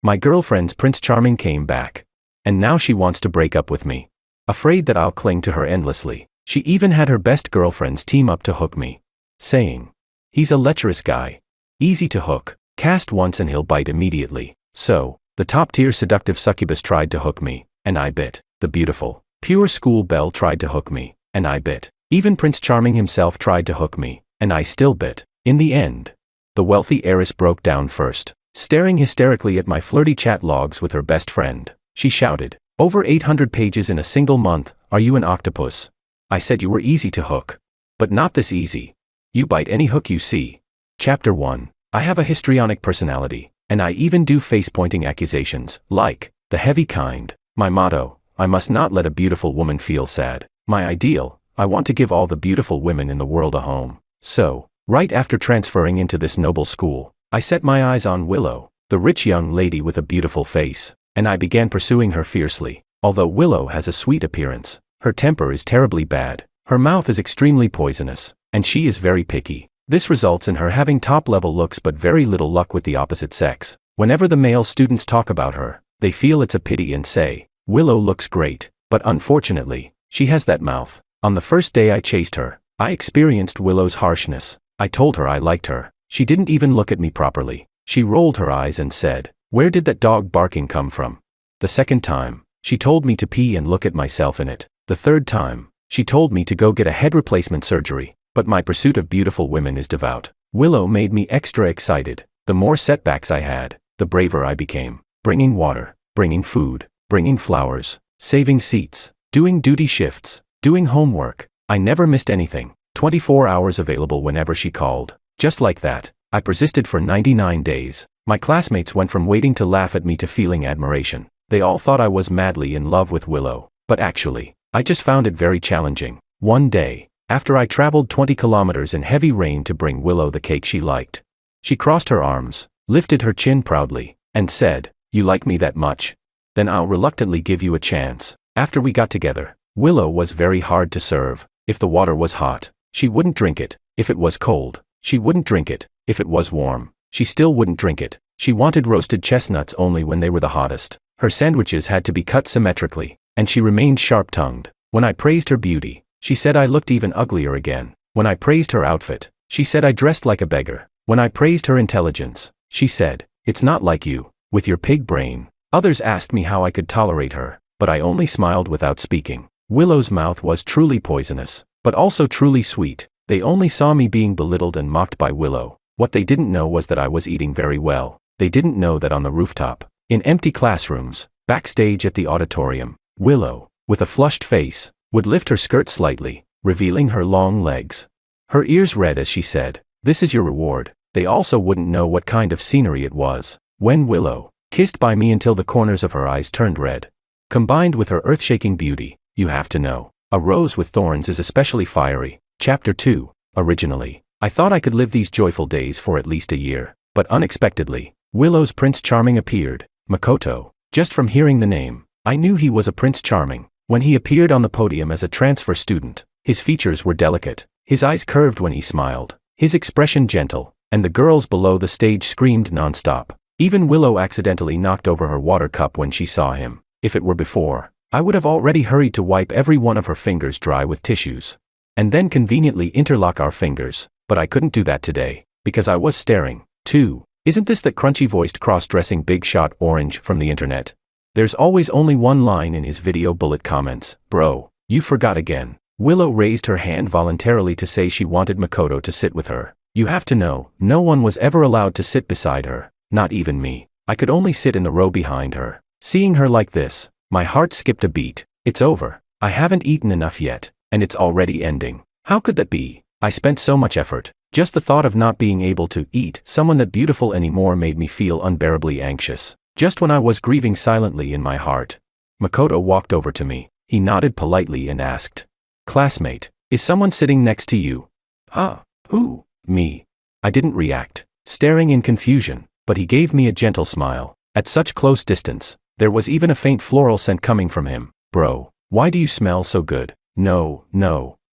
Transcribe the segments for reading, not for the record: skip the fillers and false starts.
My girlfriend's Prince Charming came back. And now she wants to break up with me. Afraid that I'll cling to her endlessly. She even had her best girlfriends team up to hook me. Saying, he's a lecherous guy. Easy to hook. Cast once and he'll bite immediately. So, the top-tier seductive succubus tried to hook me, and I bit. The beautiful, pure school belle tried to hook me, and I bit. Even Prince Charming himself tried to hook me, and I still bit. In the end, the wealthy heiress broke down first, staring hysterically at my flirty chat logs with her best friend. She shouted, "Over 800 pages in a single month, are you an octopus?" I said you were easy to hook. But not this easy. You bite any hook you see. Chapter 1. I have a histrionic personality, and I even do face-pointing accusations, like, the heavy kind. My motto, I must not let a beautiful woman feel sad. My ideal, I want to give all the beautiful women in the world a home. So, right after transferring into this noble school, I set my eyes on Willow, the rich young lady with a beautiful face, and I began pursuing her fiercely. Although Willow has a sweet appearance, her temper is terribly bad, her mouth is extremely poisonous, and she is very picky. This results in her having top-level looks but very little luck with the opposite sex. Whenever the male students talk about her, they feel it's a pity and say, "Willow looks great," but unfortunately, she has that mouth. On the first day I chased her, I experienced Willow's harshness. I told her I liked her. She didn't even look at me properly. She rolled her eyes and said, "Where did that dog barking come from?" The second time, she told me to pee and look at myself in it. The third time, she told me to go get a head replacement surgery. But my pursuit of beautiful women is devout. Willow made me extra excited. The more setbacks I had, the braver I became. Bringing water, bringing food, bringing flowers, saving seats, doing duty shifts, doing homework. I never missed anything. 24 hours available whenever she called. Just like that, I persisted for 99 days. My classmates went from waiting to laugh at me to feeling admiration. They all thought I was madly in love with Willow. But actually, I just found it very challenging. One day, after I traveled 20 kilometers in heavy rain to bring Willow the cake she liked, she crossed her arms, lifted her chin proudly, and said, "You like me that much? Then I'll reluctantly give you a chance." After we got together, Willow was very hard to serve. If the water was hot, she wouldn't drink it. If it was cold, she wouldn't drink it. If it was warm, she still wouldn't drink it. She wanted roasted chestnuts only when they were the hottest. Her sandwiches had to be cut symmetrically, and she remained sharp-tongued. When I praised her beauty, she said I looked even uglier again. When I praised her outfit, she said I dressed like a beggar. When I praised her intelligence, she said, "It's not like you, with your pig brain." Others asked me how I could tolerate her, but I only smiled without speaking. Willow's mouth was truly poisonous, but also truly sweet. They only saw me being belittled and mocked by Willow. What they didn't know was that I was eating very well. They didn't know that on the rooftop, in empty classrooms, backstage at the auditorium, Willow, with a flushed face, would lift her skirt slightly, revealing her long legs. Her ears red as she said, "This is your reward." They also wouldn't know what kind of scenery it was. When Willow, kissed by me until the corners of her eyes turned red, combined with her earth-shaking beauty, you have to know, a rose with thorns is especially fiery. Chapter 2. Originally, I thought I could live these joyful days for at least a year, but unexpectedly, Willow's Prince Charming appeared, Makoto. Just from hearing the name, I knew he was a Prince Charming. When he appeared on the podium as a transfer student, his features were delicate, his eyes curved when he smiled, his expression gentle, and the girls below the stage screamed non-stop. Even Willow accidentally knocked over her water cup when she saw him. If it were before, I would have already hurried to wipe every one of her fingers dry with tissues, and then conveniently interlock our fingers, but I couldn't do that today, because I was staring, too. Isn't this that crunchy-voiced cross-dressing big shot orange from the internet? There's always only one line in his video bullet comments, "Bro, you forgot again." Willow raised her hand voluntarily to say she wanted Makoto to sit with her. You have to know, no one was ever allowed to sit beside her, not even me. I could only sit in the row behind her. Seeing her like this, my heart skipped a beat. It's over. I haven't eaten enough yet, and it's already ending. How could that be? I spent so much effort. Just the thought of not being able to eat someone that beautiful anymore made me feel unbearably anxious. Just when I was grieving silently in my heart, Makoto walked over to me. He nodded politely and asked, "Classmate, is someone sitting next to you?" "Huh? Who?" "Me." I didn't react, staring in confusion, but he gave me a gentle smile. At such close distance, there was even a faint floral scent coming from him. "Bro, why do you smell so good?" No,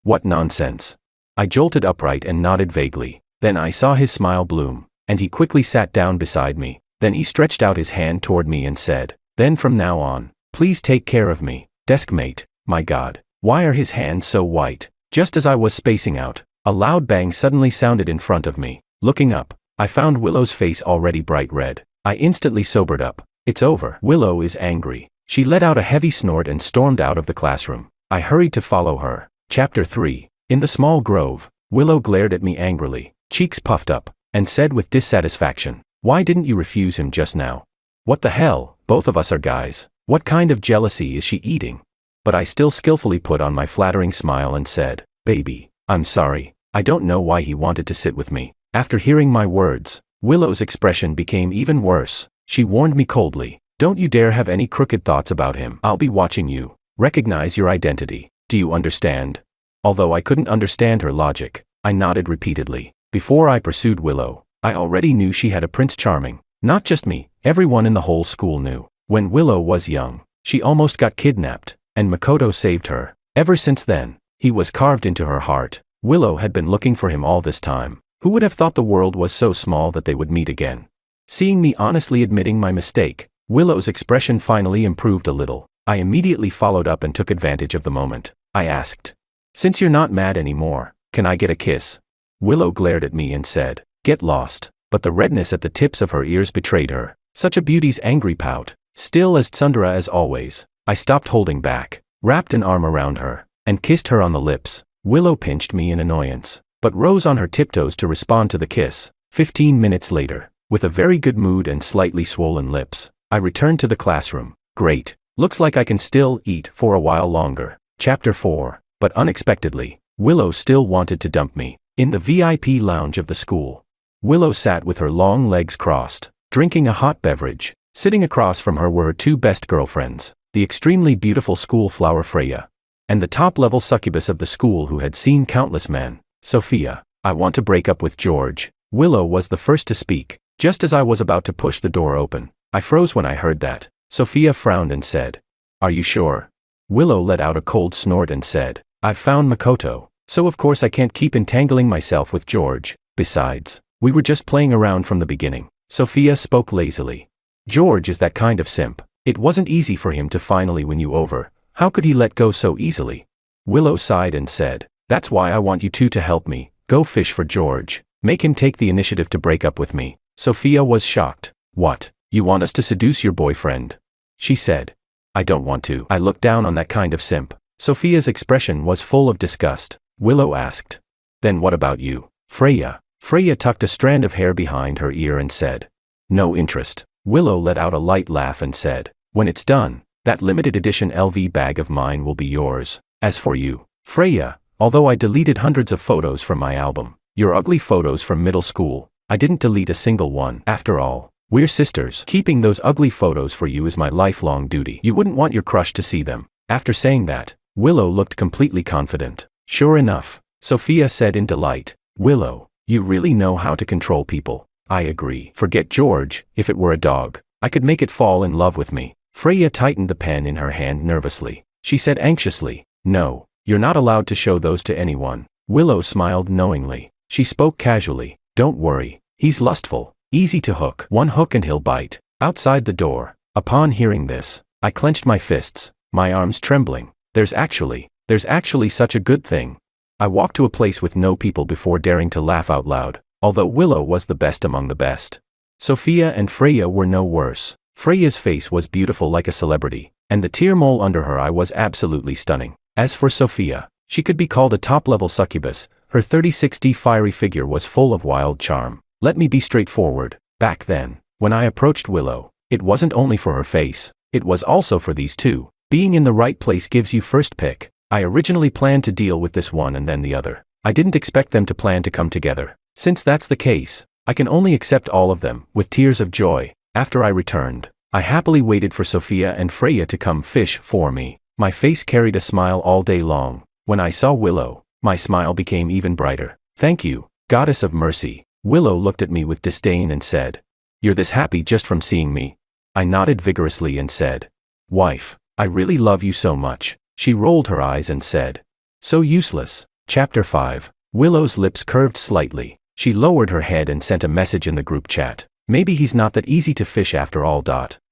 what nonsense." I jolted upright and nodded vaguely. Then I saw his smile bloom, and he quickly sat down beside me. Then he stretched out his hand toward me and said, "Then from now on, please take care of me, deskmate." My God, why are his hands so white? Just as I was spacing out, a loud bang suddenly sounded in front of me. Looking up, I found Willow's face already bright red. I instantly sobered up. It's over. Willow is angry. She let out a heavy snort and stormed out of the classroom. I hurried to follow her. Chapter 3. In the small grove, Willow glared at me angrily, cheeks puffed up, and said with dissatisfaction, "Why didn't you refuse him just now? What the hell, both of us are guys. What kind of jealousy is she eating?" But I still skillfully put on my flattering smile and said, "Baby, I'm sorry. I don't know why he wanted to sit with me." After hearing my words, Willow's expression became even worse. She warned me coldly, "Don't you dare have any crooked thoughts about him. I'll be watching you. Recognize your identity. Do you understand?" Although I couldn't understand her logic, I nodded repeatedly. Before I pursued Willow, I already knew she had a Prince Charming. Not just me, everyone in the whole school knew. When Willow was young, she almost got kidnapped, and Makoto saved her. Ever since then, he was carved into her heart. Willow had been looking for him all this time. Who would have thought the world was so small that they would meet again? Seeing me honestly admitting my mistake, Willow's expression finally improved a little. I immediately followed up and took advantage of the moment. I asked, "Since you're not mad anymore, can I get a kiss?" Willow glared at me and said, "Get lost," but the redness at the tips of her ears betrayed her. Such a beauty's angry pout. Still as tsundere as always, I stopped holding back, wrapped an arm around her, and kissed her on the lips. Willow pinched me in annoyance, but rose on her tiptoes to respond to the kiss. 15 minutes later, with a very good mood and slightly swollen lips, I returned to the classroom. Great. Looks like I can still eat for a while longer. Chapter 4. But unexpectedly, Willow still wanted to dump me. In the VIP lounge of the school, Willow sat with her long legs crossed, drinking a hot beverage. Sitting across from her were her two best girlfriends, the extremely beautiful school flower Freya, and the top-level succubus of the school who had seen countless men, Sophia. "I want to break up with George." Willow was the first to speak. Just as I was about to push the door open, I froze when I heard that. Sophia frowned and said, "Are you sure?" Willow let out a cold snort and said, "I've found Makoto, so of course I can't keep entangling myself with George. Besides, we were just playing around from the beginning." Sophia spoke lazily. "George is that kind of simp. It wasn't easy for him to finally win you over. How could he let go so easily?" Willow sighed and said, "That's why I want you two to help me. Go fish for George. Make him take the initiative to break up with me." Sophia was shocked. "What? You want us to seduce your boyfriend?" she said. "I don't want to. I look down on that kind of simp." Sophia's expression was full of disgust. Willow asked, "Then what about you, Freya?" Freya tucked a strand of hair behind her ear and said, "No interest." Willow let out a light laugh and said, "When it's done, that limited edition LV bag of mine will be yours. As for you, Freya, although I deleted hundreds of photos from my album, your ugly photos from middle school, I didn't delete a single one. After all, we're sisters. Keeping those ugly photos for you is my lifelong duty. You wouldn't want your crush to see them." After saying that, Willow looked completely confident. "Sure enough," Sophia said in delight. "Willow, you really know how to control people." "I agree. Forget George. If it were a dog, I could make it fall in love with me." Freya tightened the pen in her hand nervously. She said anxiously, "No, you're not allowed to show those to anyone." Willow smiled knowingly. She spoke casually, "Don't worry, he's lustful, easy to hook. One hook and he'll bite." Outside the door, upon hearing this, I clenched my fists, my arms trembling. There's actually such a good thing. I walked to a place with no people before daring to laugh out loud, although Willow was the best among the best. Sophia and Freya were no worse. Freya's face was beautiful like a celebrity, and the tear mole under her eye was absolutely stunning. As for Sophia, she could be called a top-level succubus. Her 30-60 fiery figure was full of wild charm. Let me be straightforward. Back then, when I approached Willow, it wasn't only for her face, it was also for these two. Being in the right place gives you first pick. I originally planned to deal with this one and then the other. I didn't expect them to plan to come together. Since that's the case, I can only accept all of them with tears of joy. After I returned, I happily waited for Sophia and Freya to come fish for me. My face carried a smile all day long. When I saw Willow, my smile became even brighter. "Thank you, goddess of mercy." Willow looked at me with disdain and said, "You're this happy just from seeing me?" I nodded vigorously and said, "Wife, I really love you so much." She rolled her eyes and said, "So useless." Chapter 5. Willow's lips curved slightly. She lowered her head and sent a message in the group chat. Maybe he's not that easy to fish after all.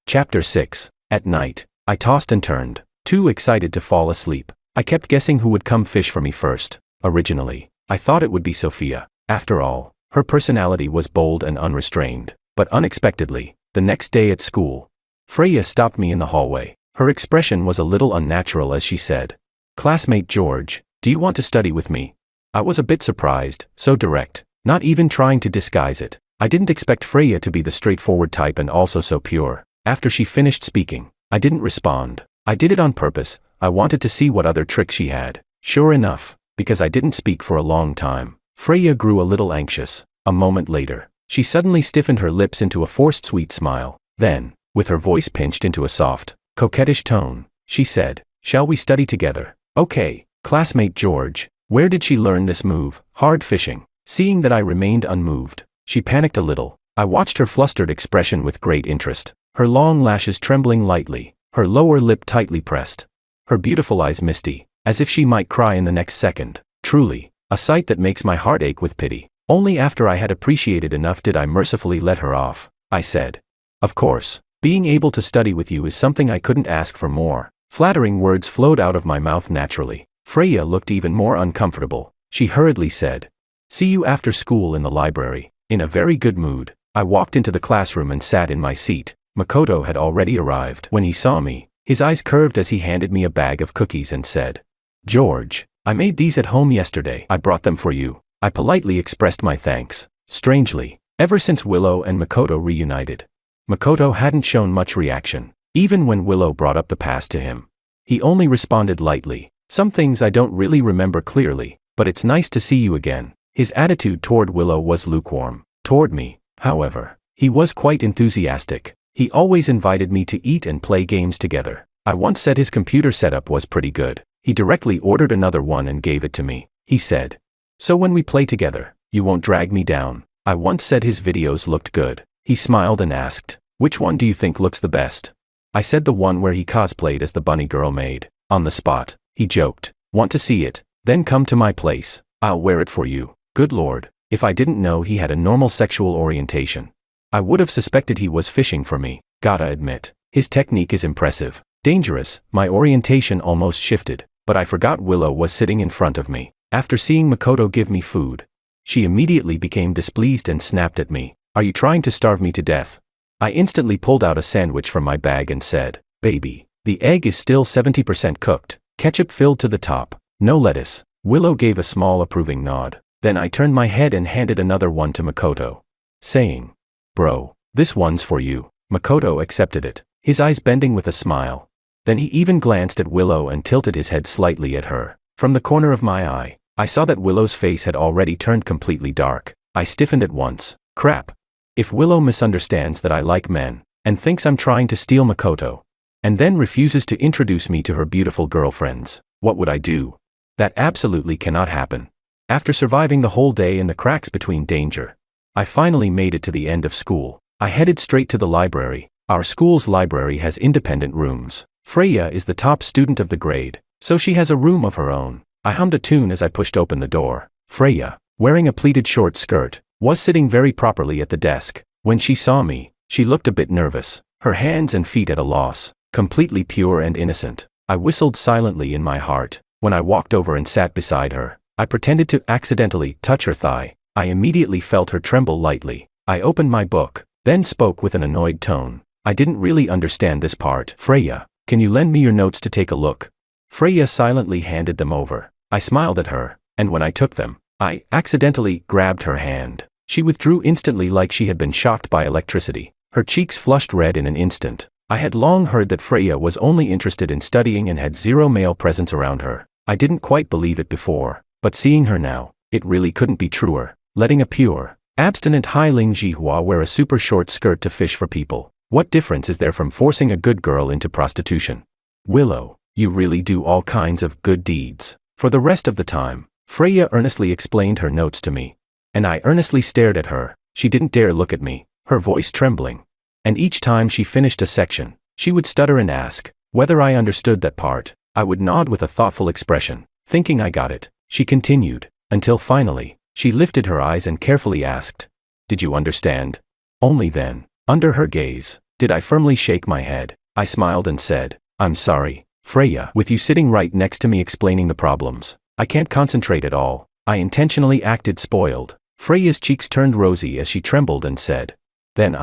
Chapter 6. At night, I tossed and turned, too excited to fall asleep. I kept guessing who would come fish for me first. Originally, I thought it would be Sophia. After all, her personality was bold and unrestrained. But unexpectedly, the next day at school, Freya stopped me in the hallway. Her expression was a little unnatural as she said, "Classmate George, do you want to study with me?" I was a bit surprised, so direct, not even trying to disguise it. I didn't expect Freya to be the straightforward type and also so pure. After she finished speaking, I didn't respond. I did it on purpose. I wanted to see what other tricks she had. Sure enough, because I didn't speak for a long time, Freya grew a little anxious. A moment later, she suddenly stiffened her lips into a forced sweet smile. Then, with her voice pinched into a soft, coquettish tone, she said, "Shall we study together?" "Okay, classmate George." Where did she learn this move? Hard fishing. Seeing that I remained unmoved, she panicked a little. I watched her flustered expression with great interest, her long lashes trembling lightly, her lower lip tightly pressed, her beautiful eyes misty, as if she might cry in the next second. Truly, a sight that makes my heart ache with pity. Only after I had appreciated enough did I mercifully let her off. I said, "Of course, being able to study with you is something I couldn't ask for more." Flattering words flowed out of my mouth naturally. Freya looked even more uncomfortable. She hurriedly said, "See you after school in the library." In a very good mood, I walked into the classroom and sat in my seat. Makoto had already arrived. When he saw me, his eyes curved as he handed me a bag of cookies and said, "George, I made these at home yesterday. I brought them for you." I politely expressed my thanks. Strangely, ever since Willow and Makoto reunited, Makoto hadn't shown much reaction. Even when Willow brought up the past to him, he only responded lightly. "Some things I don't really remember clearly, but it's nice to see you again." His attitude toward Willow was lukewarm. Toward me, however, he was quite enthusiastic. He always invited me to eat and play games together. I once said his computer setup was pretty good. He directly ordered another one and gave it to me. He said, "So when we play together, you won't drag me down." I once said his videos looked good. He smiled and asked, "Which one do you think looks the best?" I said the one where he cosplayed as the bunny girl maid. On the spot, he joked, "Want to see it? Then come to my place. I'll wear it for you." Good Lord, if I didn't know he had a normal sexual orientation, I would have suspected he was fishing for me. Gotta admit, his technique is impressive. Dangerous. My orientation almost shifted, but I forgot Willow was sitting in front of me. After seeing Makoto give me food, she immediately became displeased and snapped at me. "Are you trying to starve me to death?" I instantly pulled out a sandwich from my bag and said, "Baby, the egg is still 70% cooked. Ketchup filled to the top. No lettuce." Willow gave a small approving nod. Then I turned my head and handed another one to Makoto, saying, "Bro, this one's for you." Makoto accepted it, his eyes bending with a smile. Then he even glanced at Willow and tilted his head slightly at her. From the corner of my eye, I saw that Willow's face had already turned completely dark. I stiffened at once. Crap. If Willow misunderstands that I like men, and thinks I'm trying to steal Makoto, and then refuses to introduce me to her beautiful girlfriends, what would I do? That absolutely cannot happen. After surviving the whole day in the cracks between danger, I finally made it to the end of school. I headed straight to the library. Our school's library has independent rooms. Freya is the top student of the grade, so she has a room of her own. I hummed a tune as I pushed open the door. Freya, wearing a pleated short skirt, was sitting very properly at the desk. When she saw me, she looked a bit nervous, her hands and feet at a loss, completely pure and innocent. I whistled silently in my heart. When I walked over and sat beside her, I pretended to accidentally touch her thigh. I immediately felt her tremble lightly. I opened my book, then spoke with an annoyed tone. "I didn't really understand this part. Freya, can you lend me your notes to take a look?" Freya silently handed them over. I smiled at her, and when I took them, I accidentally grabbed her hand. She withdrew instantly like she had been shocked by electricity. Her cheeks flushed red in an instant. I had long heard that Freya was only interested in studying and had zero male presence around her. I didn't quite believe it before, but seeing her now, it really couldn't be truer. Letting a pure, abstinent Hailing Jihua wear a super short skirt to fish for people. What difference is there from forcing a good girl into prostitution? Willow, you really do all kinds of good deeds. For the rest of the time, Freya earnestly explained her notes to me, and I earnestly stared at her. She didn't dare look at me, her voice trembling. And each time she finished a section, she would stutter and ask whether I understood that part. I would nod with a thoughtful expression, thinking I got it. She continued, until finally, she lifted her eyes and carefully asked, "Did you understand?" Only then, under her gaze, did I firmly shake my head. I smiled and said, I'm sorry, Freya. With you sitting right next to me explaining the problems, I can't concentrate at all. I intentionally acted spoiled. Freya's cheeks turned rosy as she trembled and said, then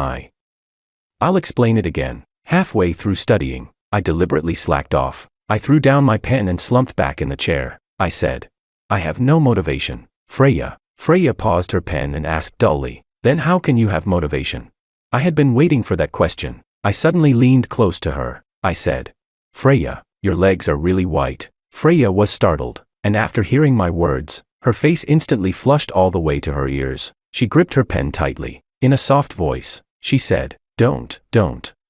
I'll explain it again. Halfway through studying, I deliberately slacked off. I threw down my pen and slumped back in the chair. I said, I have no motivation, Freya. Freya paused her pen and asked dully, then how can you have motivation? I had been waiting for that question. I suddenly leaned close to her. I said, Freya, your legs are really white. Freya was startled, and after hearing my words, her face instantly flushed all the way to her ears. She gripped her pen tightly. In a soft voice, she said, don't,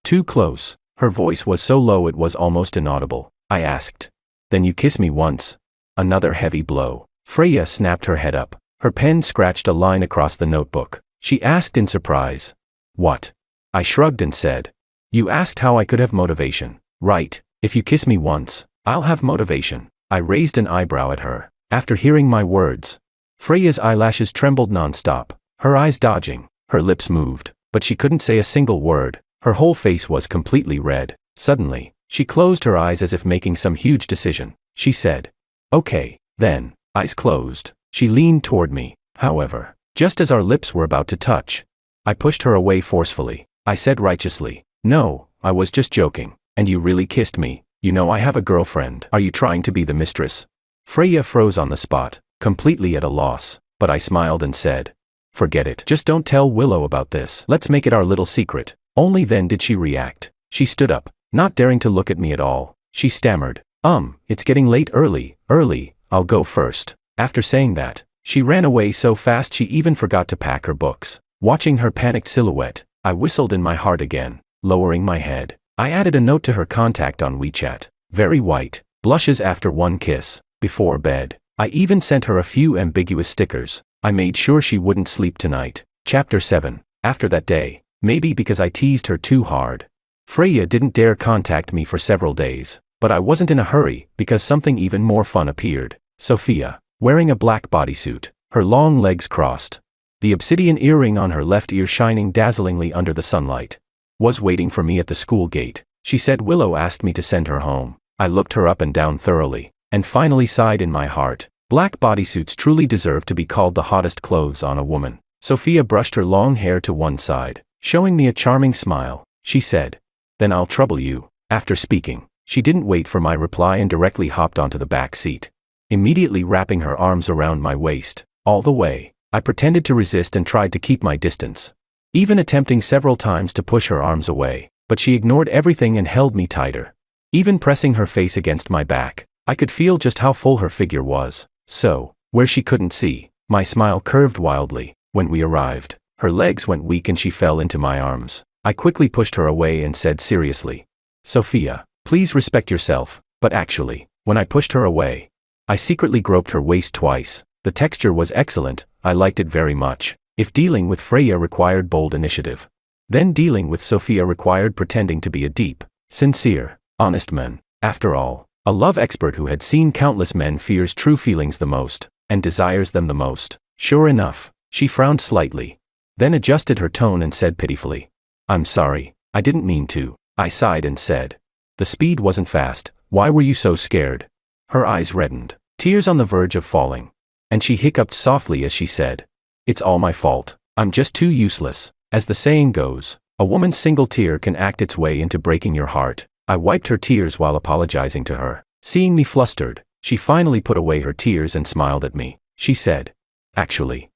too close. Her voice was so low it was almost inaudible. I asked, then you kiss me once. Another heavy blow. Freya snapped her head up. Her pen scratched a line across the notebook. She asked in surprise, what? I shrugged and said, you asked how I could have motivation. Right, if you kiss me once, I'll have motivation. I raised an eyebrow at her. After hearing my words, Freya's eyelashes trembled non-stop, her eyes dodging, her lips moved, but she couldn't say a single word. Her whole face was completely red. Suddenly, she closed her eyes as if making some huge decision. She said, okay, then, eyes closed. She leaned toward me. However, just as our lips were about to touch, I pushed her away forcefully. I said righteously, no, I was just joking, and you really kissed me. You know I have a girlfriend. Are you trying to be the mistress? Freya froze on the spot, completely at a loss, but I smiled and said, forget it. Just don't tell Willow about this. Let's make it our little secret. Only then did she react. She stood up, not daring to look at me at all. She stammered, it's getting late. Early, I'll go first. After saying that, she ran away so fast she even forgot to pack her books. Watching her panicked silhouette, I whistled in my heart again. Lowering my head, I added a note to her contact on WeChat. Very white, blushes after one kiss. Before bed, I even sent her a few ambiguous stickers. I made sure she wouldn't sleep tonight. Chapter 7. After that day, maybe because I teased her too hard, Freya didn't dare contact me for several days. But I wasn't in a hurry, because something even more fun appeared. Sophia, wearing a black bodysuit, her long legs crossed, the obsidian earring on her left ear shining dazzlingly under the sunlight, was waiting for me at the school gate. She said Willow asked me to send her home. I looked her up and down thoroughly, and finally sighed in my heart. Black bodysuits truly deserve to be called the hottest clothes on a woman. Sophia brushed her long hair to one side, showing me a charming smile. She said, then I'll trouble you. After speaking, she didn't wait for my reply and directly hopped onto the back seat, immediately wrapping her arms around my waist. All the way, I pretended to resist and tried to keep my distance, even attempting several times to push her arms away, but she ignored everything and held me tighter. Even pressing her face against my back, I could feel just how full her figure was. So, where she couldn't see, my smile curved wildly. When we arrived, her legs went weak and she fell into my arms. I quickly pushed her away and said seriously, Sophia, please respect yourself. But actually, when I pushed her away, I secretly groped her waist twice. The texture was excellent. I liked it very much. If dealing with Freya required bold initiative, then dealing with Sophia required pretending to be a deep, sincere, honest man. After all, a love expert who had seen countless men fears true feelings the most, and desires them the most. Sure enough, she frowned slightly, then adjusted her tone and said pitifully, I'm sorry, I didn't mean to. I sighed and said, the speed wasn't fast. Why were you so scared? Her eyes reddened, tears on the verge of falling, and she hiccuped softly as she said, it's all my fault. I'm just too useless. As the saying goes, a woman's single tear can act its way into breaking your heart. I wiped her tears while apologizing to her. Seeing me flustered, she finally put away her tears and smiled at me. She said, actually,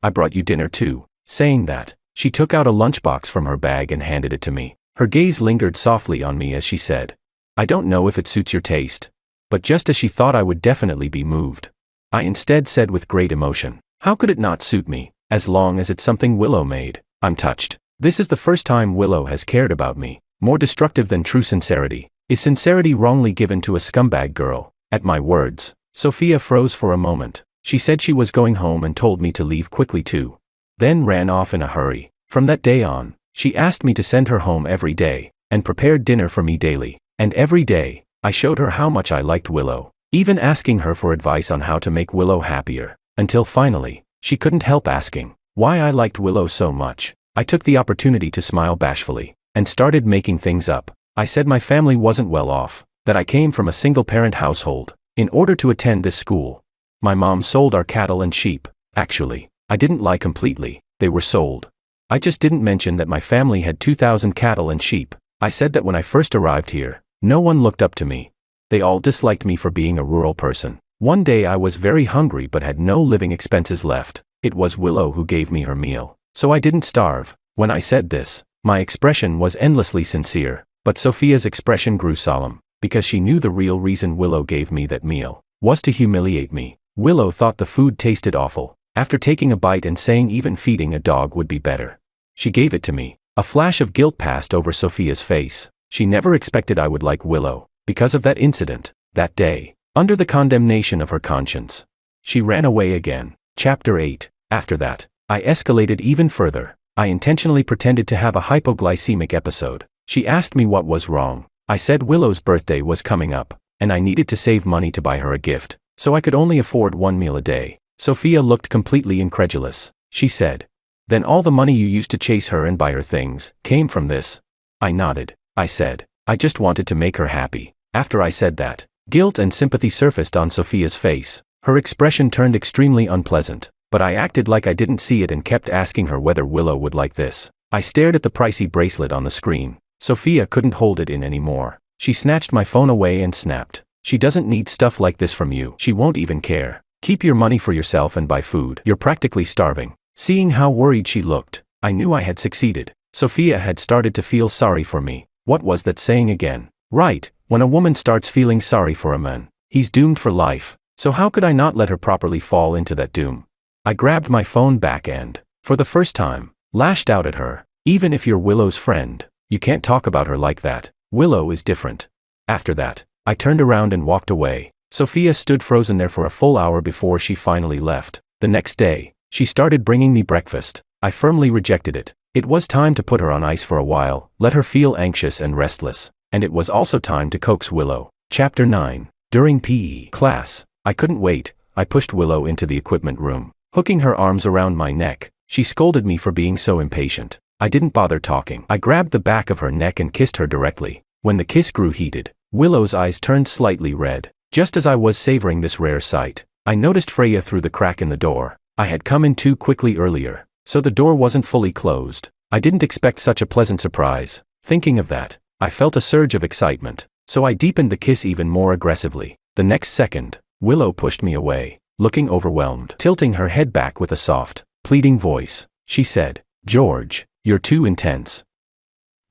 I brought you dinner too. Saying that, she took out a lunchbox from her bag and handed it to me. Her gaze lingered softly on me as she said, I don't know if it suits your taste. But just as she thought I would definitely be moved, I instead said with great emotion, how could it not suit me, as long as it's something Willow made? I'm touched. This is the first time Willow has cared about me. More destructive than true sincerity is sincerity wrongly given to a scumbag girl. At my words, Sophia froze for a moment. She said she was going home and told me to leave quickly too, then ran off in a hurry. From that day on, she asked me to send her home every day, and prepared dinner for me daily. And every day, I showed her how much I liked Willow, even asking her for advice on how to make Willow happier, until finally, she couldn't help asking why I liked Willow so much. I took the opportunity to smile bashfully, and started making things up. I said my family wasn't well off, that I came from a single-parent household. In order to attend this school, my mom sold our cattle and sheep. Actually, I didn't lie completely, they were sold. I just didn't mention that my family had 2,000 cattle and sheep. I said that when I first arrived here, no one looked up to me. They all disliked me for being a rural person. One day I was very hungry but had no living expenses left. It was Willow who gave me her meal, so I didn't starve. When I said this, my expression was endlessly sincere, but Sophia's expression grew solemn, because she knew the real reason Willow gave me that meal was to humiliate me. Willow thought the food tasted awful. After taking a bite and saying even feeding a dog would be better, she gave it to me. A flash of guilt passed over Sophia's face. She never expected I would like Willow, because of that incident, that day. Under the condemnation of her conscience, she ran away again. Chapter 8. After that, I escalated even further. I intentionally pretended to have a hypoglycemic episode. She asked me what was wrong. I said Willow's birthday was coming up, and I needed to save money to buy her a gift, so I could only afford one meal a day. Sophia looked completely incredulous. She said, "Then all the money you used to chase her and buy her things came from this?" I nodded. I said, "I just wanted to make her happy." After I said that, guilt and sympathy surfaced on Sophia's face. Her expression turned extremely unpleasant, but I acted like I didn't see it and kept asking her whether Willow would like this. I stared at the pricey bracelet on the screen. Sophia couldn't hold it in anymore. She snatched my phone away and snapped, "She doesn't need stuff like this from you. She won't even care. Keep your money for yourself and buy food. You're practically starving." Seeing how worried she looked, I knew I had succeeded. Sophia had started to feel sorry for me. What was that saying again? Right, when a woman starts feeling sorry for a man, he's doomed for life. So how could I not let her properly fall into that doom? I grabbed my phone back and, for the first time, lashed out at her. "Even if you're Willow's friend, you can't talk about her like that. Willow is different." After that, I turned around and walked away. Sophia stood frozen there for a full hour before she finally left. The next day, she started bringing me breakfast. I firmly rejected it. It was time to put her on ice for a while, let her feel anxious and restless, and it was also time to coax Willow. Chapter 9. During PE class, I couldn't wait. I pushed Willow into the equipment room, hooking her arms around my neck. She scolded me for being so impatient. I didn't bother talking. I grabbed the back of her neck and kissed her directly. When the kiss grew heated, Willow's eyes turned slightly red. Just as I was savoring this rare sight, I noticed Freya through the crack in the door. I had come in too quickly earlier, so the door wasn't fully closed. I didn't expect such a pleasant surprise. Thinking of that, I felt a surge of excitement, so I deepened the kiss even more aggressively. The next second, Willow pushed me away, looking overwhelmed. Tilting her head back with a soft, pleading voice, she said, "George, you're too intense.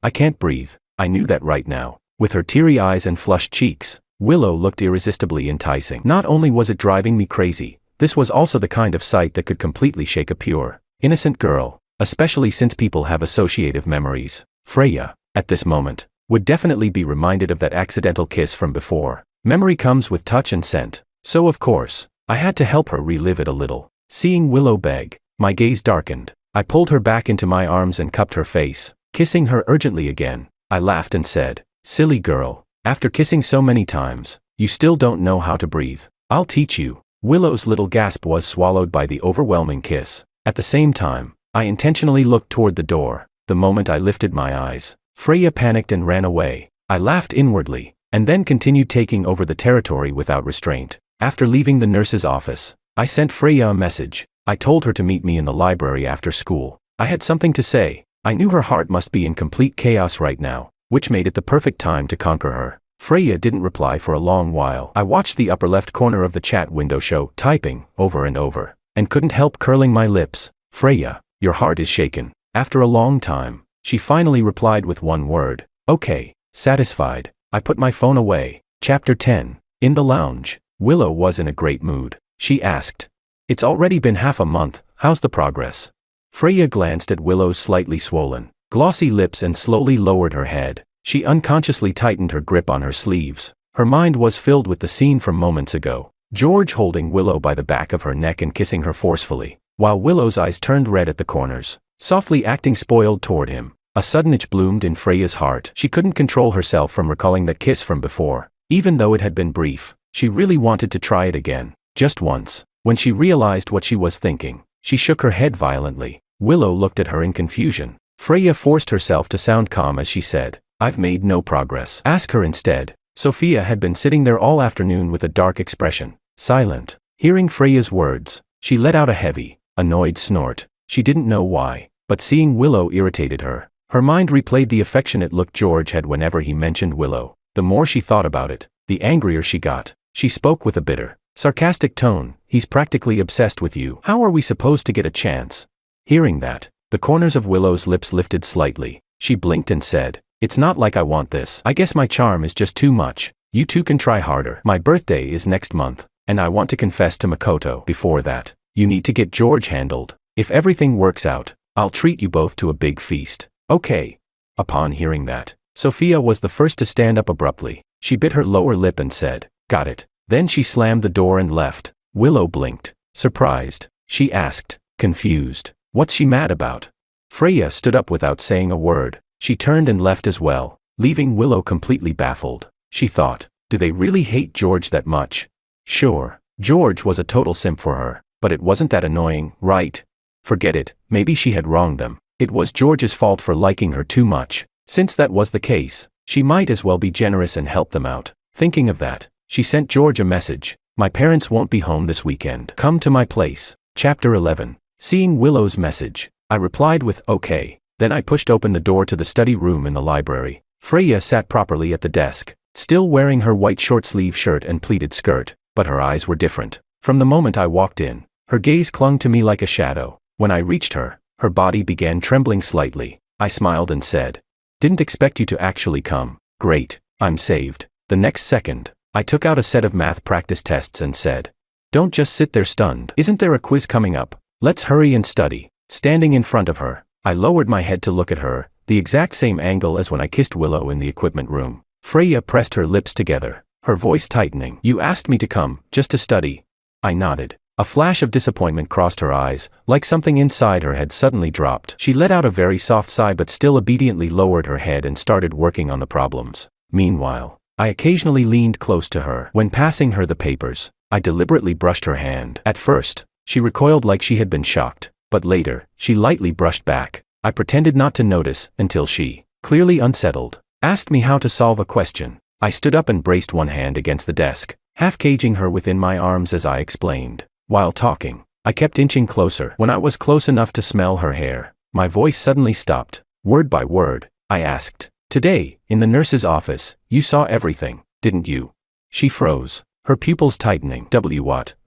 I can't breathe." I knew that right now. With her teary eyes and flushed cheeks, Willow looked irresistibly enticing. Not only was it driving me crazy, this was also the kind of sight that could completely shake a pure, innocent girl, especially since people have associative memories. Freya, at this moment, would definitely be reminded of that accidental kiss from before. Memory comes with touch and scent, so of course, I had to help her relive it a little. Seeing Willow beg, my gaze darkened. I pulled her back into my arms and cupped her face, kissing her urgently again. I laughed and said, "Silly girl, after kissing so many times, you still don't know how to breathe. I'll teach you." Willow's little gasp was swallowed by the overwhelming kiss. At the same time, I intentionally looked toward the door. The moment I lifted my eyes, Freya panicked and ran away. I laughed inwardly, and then continued taking over the territory without restraint. After leaving the nurse's office, I sent Freya a message. I told her to meet me in the library after school. I had something to say. I knew her heart must be in complete chaos right now, which made it the perfect time to conquer her. Freya didn't reply for a long while. I watched the upper left corner of the chat window show typing over and over, and couldn't help curling my lips. "Freya, your heart is shaken." After a long time, she finally replied with one word, "Okay." Satisfied, I put my phone away. Chapter 10. In the lounge, Willow was in a great mood. She asked, "It's already been half a month, how's the progress?" Freya glanced at Willow's slightly swollen, glossy lips and slowly lowered her head. She unconsciously tightened her grip on her sleeves. Her mind was filled with the scene from moments ago. George holding Willow by the back of her neck and kissing her forcefully, while Willow's eyes turned red at the corners, softly acting spoiled toward him. A sudden itch bloomed in Freya's heart. She couldn't control herself from recalling that kiss from before. Even though it had been brief, she really wanted to try it again, just once. When she realized what she was thinking, she shook her head violently. Willow looked at her in confusion. Freya forced herself to sound calm as she said, "I've made no progress. Ask her instead." Sophia had been sitting there all afternoon with a dark expression, silent. Hearing Freya's words, she let out a heavy, annoyed snort. She didn't know why, but seeing Willow irritated her. Her mind replayed the affectionate look George had whenever he mentioned Willow. The more she thought about it, the angrier she got. She spoke with a bitter, sarcastic tone. "He's practically obsessed with you. How are we supposed to get a chance?" Hearing that, the corners of Willow's lips lifted slightly. She blinked and said, "It's not like I want this. I guess my charm is just too much. You two can try harder. My birthday is next month, and I want to confess to Makoto before that. You need to get George handled. If everything works out, I'll treat you both to a big feast. Okay?" Upon hearing that, Sophia was the first to stand up abruptly. She bit her lower lip and said, "Got it." Then she slammed the door and left. Willow blinked, surprised. She asked, confused, "What's she mad about?" Freya stood up without saying a word. She turned and left as well, leaving Willow completely baffled. She thought, do they really hate George that much? Sure, George was a total simp for her, but it wasn't that annoying, right? Forget it, maybe she had wronged them. It was George's fault for liking her too much. Since that was the case, she might as well be generous and help them out. Thinking of that, she sent George a message. "My parents won't be home this weekend. Come to my place." Chapter 11. Seeing Willow's message, I replied with, "Okay." Then I pushed open the door to the study room in the library. Freya sat properly at the desk, still wearing her white short-sleeve shirt and pleated skirt, but her eyes were different. From the moment I walked in, her gaze clung to me like a shadow. When I reached her, her body began trembling slightly. I smiled and said, "Didn't expect you to actually come. Great, I'm saved." The next second, I took out a set of math practice tests and said, "Don't just sit there stunned. Isn't there a quiz coming up? Let's hurry and study." Standing in front of her, I lowered my head to look at her, the exact same angle as when I kissed Willow in the equipment room. Freya pressed her lips together, her voice tightening. "You asked me to come, just to study?" I nodded. A flash of disappointment crossed her eyes, like something inside her had suddenly dropped. She let out a very soft sigh but still obediently lowered her head and started working on the problems. Meanwhile, I occasionally leaned close to her. When passing her the papers, I deliberately brushed her hand. At first, she recoiled like she had been shocked, but later, she lightly brushed back. I pretended not to notice until she, clearly unsettled, asked me how to solve a question. I stood up and braced one hand against the desk, half caging her within my arms as I explained. While talking, I kept inching closer. When I was close enough to smell her hair, my voice suddenly stopped. Word by word, I asked, "Today, in the nurse's office, you saw everything, didn't you?" She froze, her pupils tightening.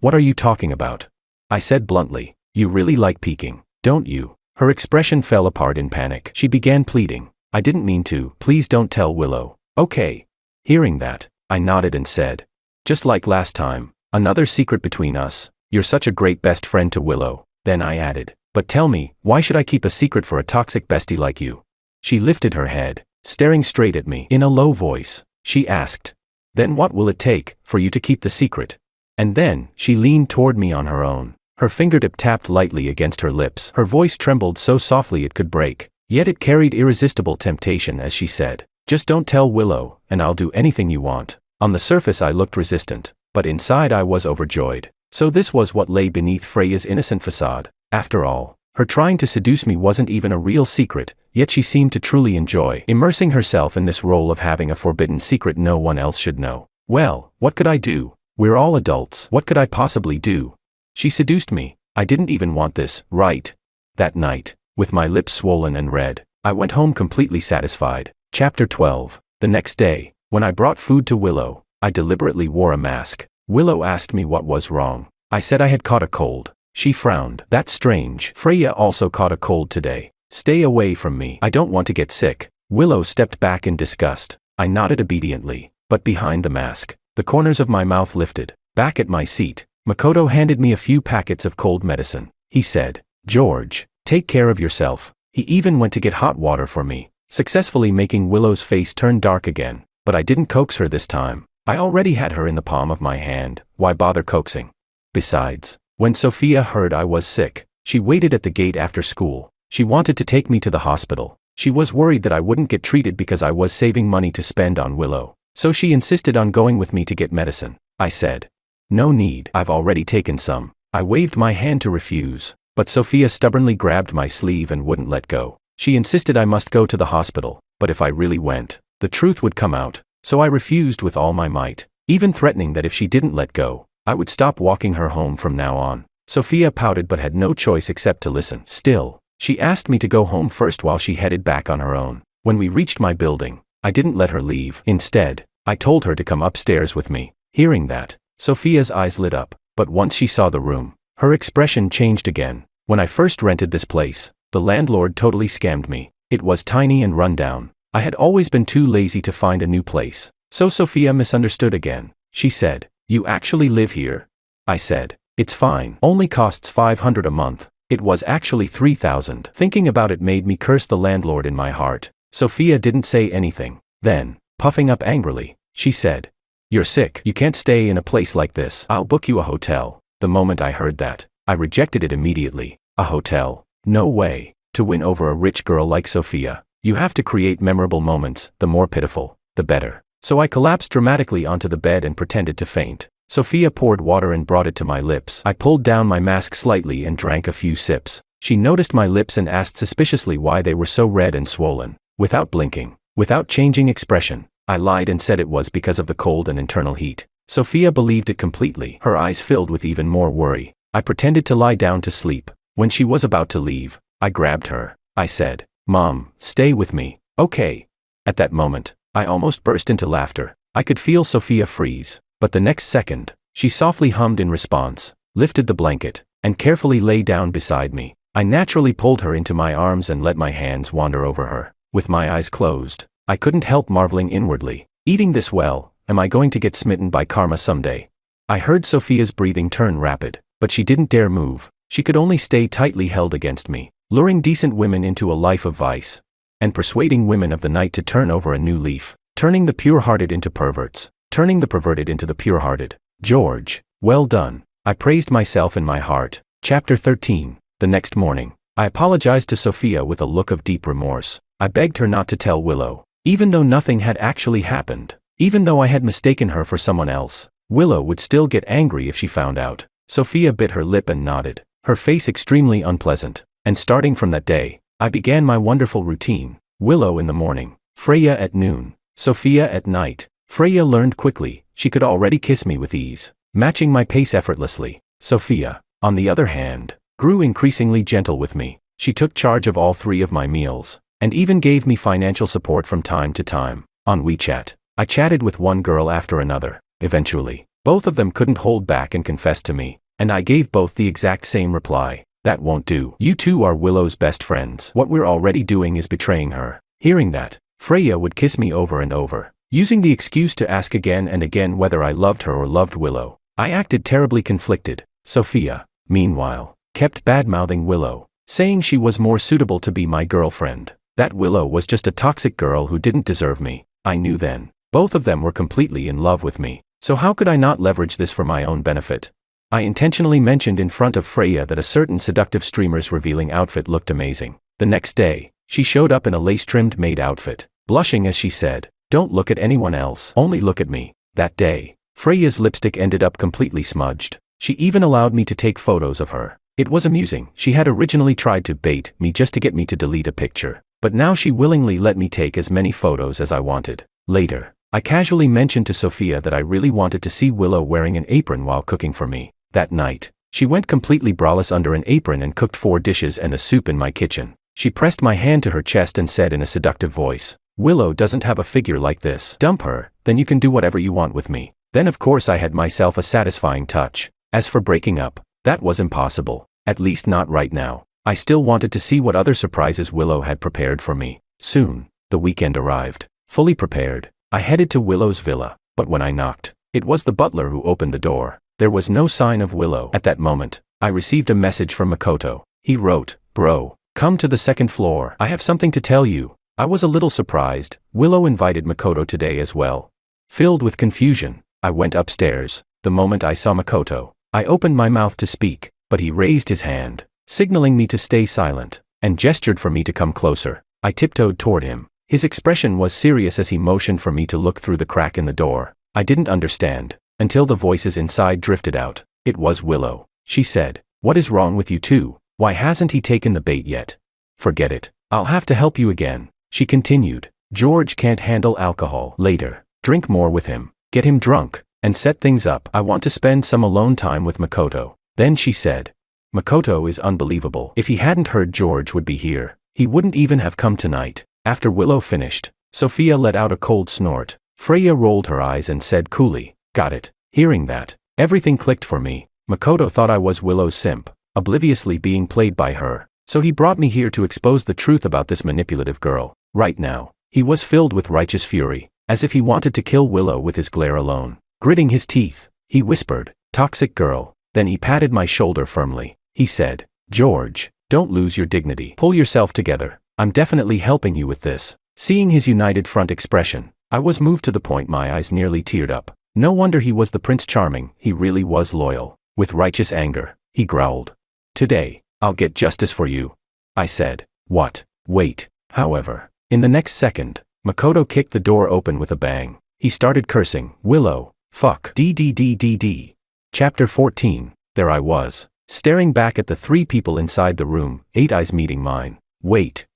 What are you talking about?" I said bluntly. "You really like peeking, don't you?" Her expression fell apart in panic. She began pleading. "I didn't mean to. Please don't tell Willow." "Okay." Hearing that, I nodded and said, "Just like last time, another secret between us. You're such a great best friend to Willow." Then I added, "But tell me, why should I keep a secret for a toxic bestie like you?" She lifted her head, staring straight at me. In a low voice, she asked, "Then what will it take for you to keep the secret?" And then, she leaned toward me on her own. Her fingertip tapped lightly against her lips. Her voice trembled so softly it could break, yet it carried irresistible temptation as she said, "Just don't tell Willow, and I'll do anything you want." On the surface I looked resistant, but inside I was overjoyed. So this was what lay beneath Freya's innocent facade. After all, her trying to seduce me wasn't even a real secret, yet she seemed to truly enjoy immersing herself in this role of having a forbidden secret no one else should know. Well, what could I do? We're all adults. What could I possibly do? She seduced me. I didn't even want this, right? That night, with my lips swollen and red, I went home completely satisfied. Chapter 12. The next day, when I brought food to Willow, I deliberately wore a mask. Willow asked me what was wrong. I said I had caught a cold. She frowned. "That's strange. Freya also caught a cold today. Stay away from me. I don't want to get sick." Willow stepped back in disgust. I nodded obediently, but behind the mask, the corners of my mouth lifted. Back at my seat, Makoto handed me a few packets of cold medicine. He said, "George, take care of yourself." He even went to get hot water for me, successfully making Willow's face turn dark again. But I didn't coax her this time. I already had her in the palm of my hand. Why bother coaxing? Besides, when Sophia heard I was sick, she waited at the gate after school. She wanted to take me to the hospital. She was worried that I wouldn't get treated because I was saving money to spend on Willow. So she insisted on going with me to get medicine. I said, "No need, I've already taken some." I waved my hand to refuse. But Sophia stubbornly grabbed my sleeve and wouldn't let go. She insisted I must go to the hospital, but if I really went, the truth would come out, so I refused with all my might, even threatening that if she didn't let go, I would stop walking her home from now on. Sophia pouted but had no choice except to listen. Still, she asked me to go home first while she headed back on her own. When we reached my building, I didn't let her leave. Instead, I told her to come upstairs with me. Hearing that, Sophia's eyes lit up, but once she saw the room, her expression changed again. When I first rented this place, the landlord totally scammed me. It was tiny and run down. I had always been too lazy to find a new place. So Sophia misunderstood again. She said, "You actually live here?" I said, "It's fine. Only costs $500 a month." It was actually $3,000. Thinking about it made me curse the landlord in my heart. Sophia didn't say anything. Then, puffing up angrily, she said, "You're sick. You can't stay in a place like this. I'll book you a hotel." The moment I heard that, I rejected it immediately. A hotel? No way. To win over a rich girl like Sophia, you have to create memorable moments. The more pitiful, the better. So I collapsed dramatically onto the bed and pretended to faint. Sophia poured water and brought it to my lips. I pulled down my mask slightly and drank a few sips. She noticed my lips and asked suspiciously why they were so red and swollen. Without blinking, without changing expression, I lied and said it was because of the cold and internal heat. Sophia believed it completely. Her eyes filled with even more worry. I pretended to lie down to sleep. When she was about to leave, I grabbed her. I said, "Mom, stay with me, okay?" At that moment, I almost burst into laughter. I could feel Sophia freeze, but the next second, she softly hummed in response, lifted the blanket, and carefully lay down beside me. I naturally pulled her into my arms and let my hands wander over her. With my eyes closed, I couldn't help marveling inwardly. Eating this well, am I going to get smitten by karma someday? I heard Sophia's breathing turn rapid, but she didn't dare move. She could only stay tightly held against me, luring decent women into a life of vice, and persuading women of the night to turn over a new leaf, turning the pure-hearted into perverts, turning the perverted into the pure-hearted. George, well done. I praised myself in my heart. Chapter 13. The next morning, I apologized to Sophia with a look of deep remorse. I begged her not to tell Willow, even though nothing had actually happened. Even though I had mistaken her for someone else, Willow would still get angry if she found out. Sophia bit her lip and nodded, her face extremely unpleasant. And starting from that day, I began my wonderful routine. Willow in the morning, Freya at noon, Sophia at night. Freya learned quickly. She could already kiss me with ease, matching my pace effortlessly. Sophia, on the other hand, grew increasingly gentle with me. She took charge of all 3 of my meals, and even gave me financial support from time to time. On WeChat, I chatted with one girl after another. Eventually, both of them couldn't hold back and confessed to me, and I gave both the exact same reply. "That won't do. You two are Willow's best friends. What we're already doing is betraying her." Hearing that, Freya would kiss me over and over, using the excuse to ask again and again whether I loved her or loved Willow. I acted terribly conflicted. Sophia, meanwhile, kept bad-mouthing Willow, saying she was more suitable to be my girlfriend. That Willow was just a toxic girl who didn't deserve me. I knew then. Both of them were completely in love with me. So how could I not leverage this for my own benefit? I intentionally mentioned in front of Freya that a certain seductive streamer's revealing outfit looked amazing. The next day, she showed up in a lace-trimmed maid outfit, blushing as she said, "Don't look at anyone else, only look at me." That day, Freya's lipstick ended up completely smudged. She even allowed me to take photos of her. It was amusing. She had originally tried to bait me just to get me to delete a picture, but now she willingly let me take as many photos as I wanted. Later, I casually mentioned to Sophia that I really wanted to see Willow wearing an apron while cooking for me. That night, she went completely braless under an apron and cooked 4 dishes and a soup in my kitchen. She pressed my hand to her chest and said in a seductive voice, "Willow doesn't have a figure like this. Dump her, then you can do whatever you want with me." Then of course I had myself a satisfying touch. As for breaking up, that was impossible. At least not right now. I still wanted to see what other surprises Willow had prepared for me. Soon, the weekend arrived. Fully prepared, I headed to Willow's villa, but when I knocked, it was the butler who opened the door. There was no sign of Willow. At that moment, I received a message from Makoto. He wrote, "Bro, come to the 2nd floor. I have something to tell you." I was a little surprised. Willow invited Makoto today as well. Filled with confusion, I went upstairs. The moment I saw Makoto, I opened my mouth to speak, but he raised his hand, signaling me to stay silent, and gestured for me to come closer. I tiptoed toward him. His expression was serious as he motioned for me to look through the crack in the door. I didn't understand, until the voices inside drifted out. It was Willow. She said, "What is wrong with you two? Why hasn't he taken the bait yet? Forget it. I'll have to help you again. She continued. George can't handle alcohol. Later, drink more with him, get him drunk, and set things up. I want to spend some alone time with Makoto. Then she said, Makoto is unbelievable. If he hadn't heard George would be here, he wouldn't even have come tonight. After Willow finished, Sophia let out a cold snort. Freya rolled her eyes and said coolly, got it. Hearing that, everything clicked for me. Makoto thought I was Willow's simp, obliviously being played by her, so he brought me here to expose the truth about this manipulative girl. Right now, he was filled with righteous fury, as if he wanted to kill Willow with his glare alone. Gritting his teeth, he whispered, toxic girl. Then he patted my shoulder firmly. He said, George, don't lose your dignity. Pull yourself together. I'm definitely helping you with this. Seeing his united front expression, I was moved to the point my eyes nearly teared up. No wonder he was the Prince Charming, he really was loyal. With righteous anger, he growled. Today, I'll get justice for you. I said, what? Wait. However, in the next second, Makoto kicked the door open with a bang. He started cursing, Willow, fuck, DDDDD. Chapter 14, there I was, staring back at the three people inside the room, 8 eyes meeting mine. Wait.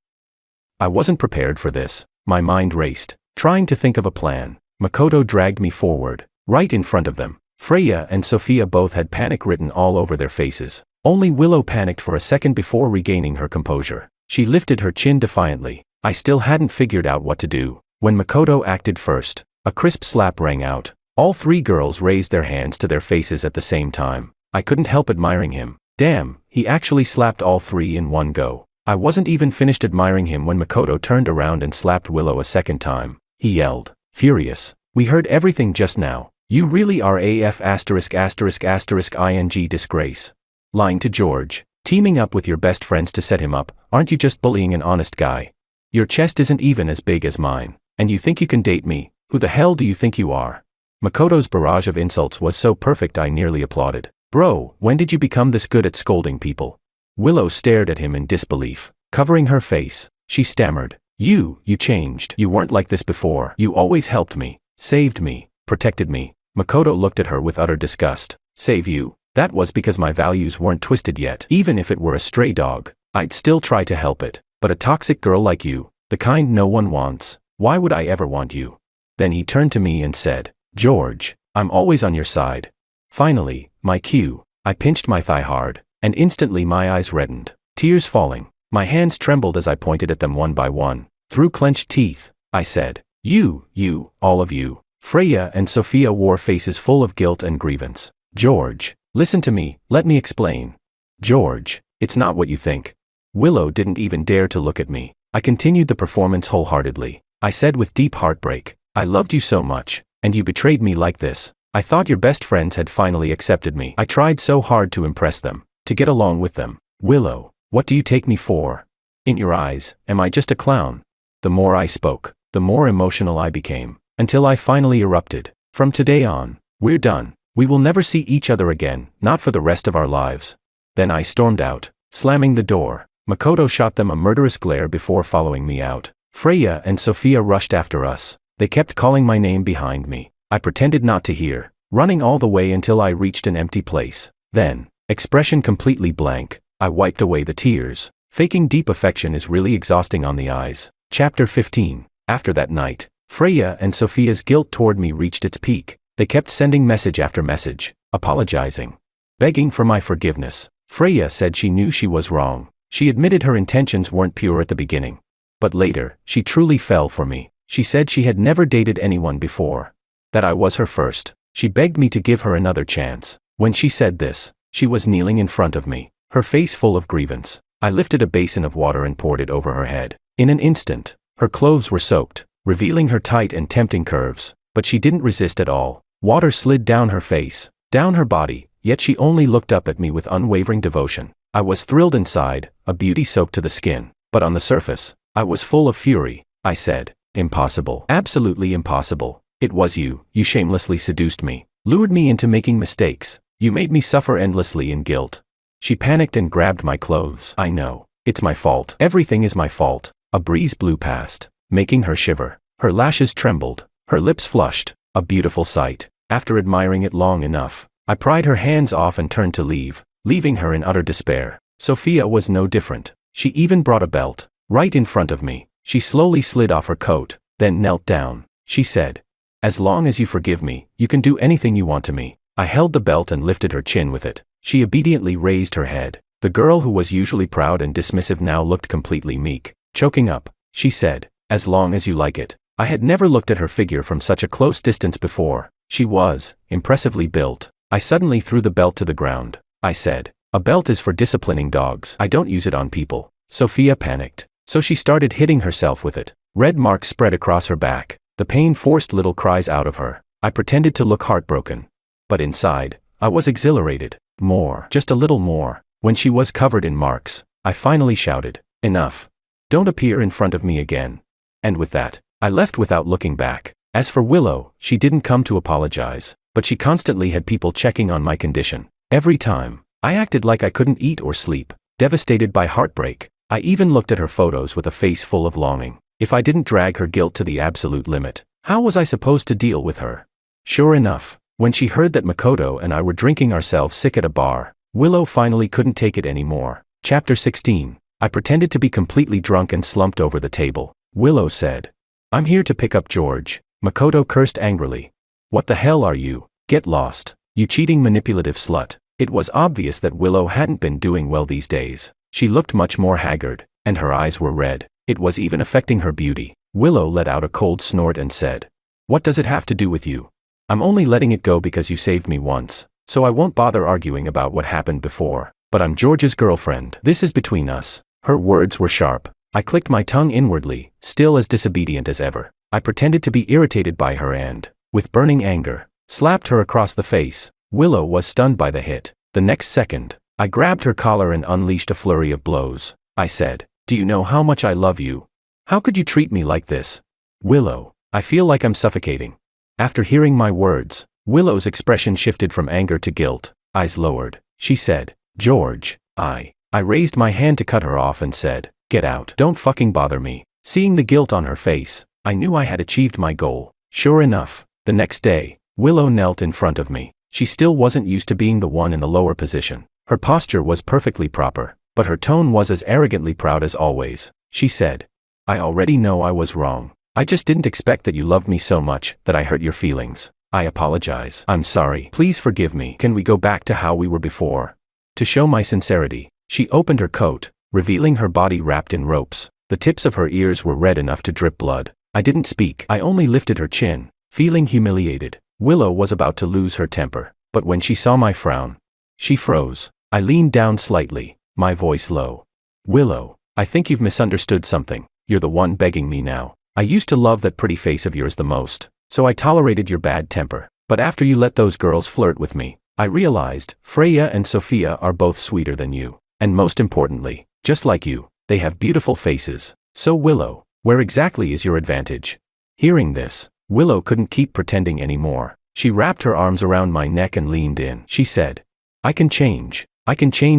I wasn't prepared for this. My mind raced, trying to think of a plan. Makoto dragged me forward, right in front of them. Freya and Sophia both had panic written all over their faces. Only Willow panicked for a second before regaining her composure. She lifted her chin defiantly. I still hadn't figured out what to do. When Makoto acted first, a crisp slap rang out. All three girls raised their hands to their faces at the same time. I couldn't help admiring him. Damn, he actually slapped all three in one go. I wasn't even finished admiring him when Makoto turned around and slapped Willow a second time. He yelled, furious, we heard everything just now. You really are AF *****ing disgrace. Lying to George, teaming up with your best friends to set him up, aren't you just bullying an honest guy? Your chest isn't even as big as mine, and you think you can date me? Who the hell do you think you are? Makoto's barrage of insults was so perfect I nearly applauded. Bro, when did you become this good at scolding people? Willow stared at him in disbelief. Covering her face, she stammered. You changed. You weren't like this before. You always helped me, saved me, protected me. Makoto looked at her with utter disgust. Save you? That was because my values weren't twisted yet. Even if it were a stray dog, I'd still try to help it. But a toxic girl like you, the kind no one wants, why would I ever want you? Then he turned to me and said, George, I'm always on your side. Finally, my cue. I pinched my thigh hard, and instantly my eyes reddened, tears falling. My hands trembled as I pointed at them one by one. Through clenched teeth, I said, you, all of you. Freya and Sophia wore faces full of guilt and grievance. George, listen to me, let me explain. George, it's not what you think. Willow didn't even dare to look at me. I continued the performance wholeheartedly. I said with deep heartbreak, I loved you so much, and you betrayed me like this. I thought your best friends had finally accepted me. I tried so hard to impress them, to get along with them. Willow, what do you take me for? In your eyes, am I just a clown? The more I spoke, the more emotional I became, until I finally erupted. From today on, we're done. We will never see each other again, not for the rest of our lives. Then I stormed out, slamming the door. Makoto shot them a murderous glare before following me out. Freya and Sophia rushed after us. They kept calling my name behind me. I pretended not to hear, running all the way until I reached an empty place. Then, expression completely blank, I wiped away the tears. Faking deep affection is really exhausting on the eyes. Chapter 15. After that night, Freya and Sophia's guilt toward me reached its peak. They kept sending message after message, apologizing, begging for my forgiveness. Freya said she knew she was wrong. She admitted her intentions weren't pure at the beginning. But later, she truly fell for me. She said she had never dated anyone before. That I was her first. She begged me to give her another chance. When she said this, she was kneeling in front of me, her face full of grievance. I lifted a basin of water and poured it over her head. In an instant, her clothes were soaked, revealing her tight and tempting curves. But she didn't resist at all. Water slid down her face, down her body, yet she only looked up at me with unwavering devotion. I was thrilled inside, a beauty soaked to the skin. But on the surface, I was full of fury. I said, impossible. Absolutely impossible. It was you. You shamelessly seduced me, lured me into making mistakes. You made me suffer endlessly in guilt. She panicked and grabbed my clothes. I know. It's my fault. Everything is my fault. A breeze blew past, making her shiver. Her lashes trembled. Her lips flushed. A beautiful sight. After admiring it long enough, I pried her hands off and turned to leave, leaving her in utter despair. Sophia was no different. She even brought a belt. Right in front of me, she slowly slid off her coat, then knelt down. She said, "As long as you forgive me, you can do anything you want to me." I held the belt and lifted her chin with it. She obediently raised her head. The girl who was usually proud and dismissive now looked completely meek. Choking up, she said, "As long as you like it." I had never looked at her figure from such a close distance before. She was impressively built. I suddenly threw the belt to the ground. I said, "A belt is for disciplining dogs. I don't use it on people." Sophia panicked, so she started hitting herself with it. Red marks spread across her back. The pain forced little cries out of her. I pretended to look heartbroken. But inside, I was exhilarated. More, just a little more. When she was covered in marks, I finally shouted, "Enough. Don't appear in front of me again." And with that, I left without looking back. As for Willow, she didn't come to apologize, but she constantly had people checking on my condition. Every time, I acted like I couldn't eat or sleep, devastated by heartbreak. I even looked at her photos with a face full of longing. If I didn't drag her guilt to the absolute limit, how was I supposed to deal with her? Sure enough, when she heard that Makoto and I were drinking ourselves sick at a bar, Willow finally couldn't take it anymore. Chapter 16. I pretended to be completely drunk and slumped over the table. Willow said, "I'm here to pick up George." Makoto cursed angrily. "What the hell are you? Get lost, you cheating manipulative slut." It was obvious that Willow hadn't been doing well these days. She looked much more haggard, and her eyes were red. It was even affecting her beauty. Willow let out a cold snort and said, "What does it have to do with you? I'm only letting it go because you saved me once, so I won't bother arguing about what happened before. But I'm George's girlfriend. This is between us." Her words were sharp. I clicked my tongue inwardly, still as disobedient as ever. I pretended to be irritated by her and, with burning anger, slapped her across the face. Willow was stunned by the hit. The next second, I grabbed her collar and unleashed a flurry of blows. I said, "Do you know how much I love you? How could you treat me like this?" "Willow, I feel like I'm suffocating." After hearing my words, Willow's expression shifted from anger to guilt. Eyes lowered, she said, "George, I raised my hand to cut her off and said, "Get out. Don't fucking bother me." Seeing the guilt on her face, I knew I had achieved my goal. Sure enough, the next day, Willow knelt in front of me. She still wasn't used to being the one in the lower position. Her posture was perfectly proper, but her tone was as arrogantly proud as always. She said, "I already know I was wrong. I just didn't expect that you loved me so much that I hurt your feelings. I apologize. I'm sorry. Please forgive me. Can we go back to how we were before?" To show my sincerity, she opened her coat, revealing her body wrapped in ropes. The tips of her ears were red enough to drip blood. I didn't speak. I only lifted her chin, feeling humiliated. Willow was about to lose her temper, but when she saw my frown, she froze. I leaned down slightly, my voice low. "Willow, I think you've misunderstood something. You're the one begging me now. I used to love that pretty face of yours the most, so I tolerated your bad temper. But after you let those girls flirt with me, I realized Freya and Sophia are both sweeter than you. And most importantly, just like you, they have beautiful faces. So Willow, where exactly is your advantage?" Hearing this, Willow couldn't keep pretending anymore. She wrapped her arms around my neck and leaned in. She said, I can change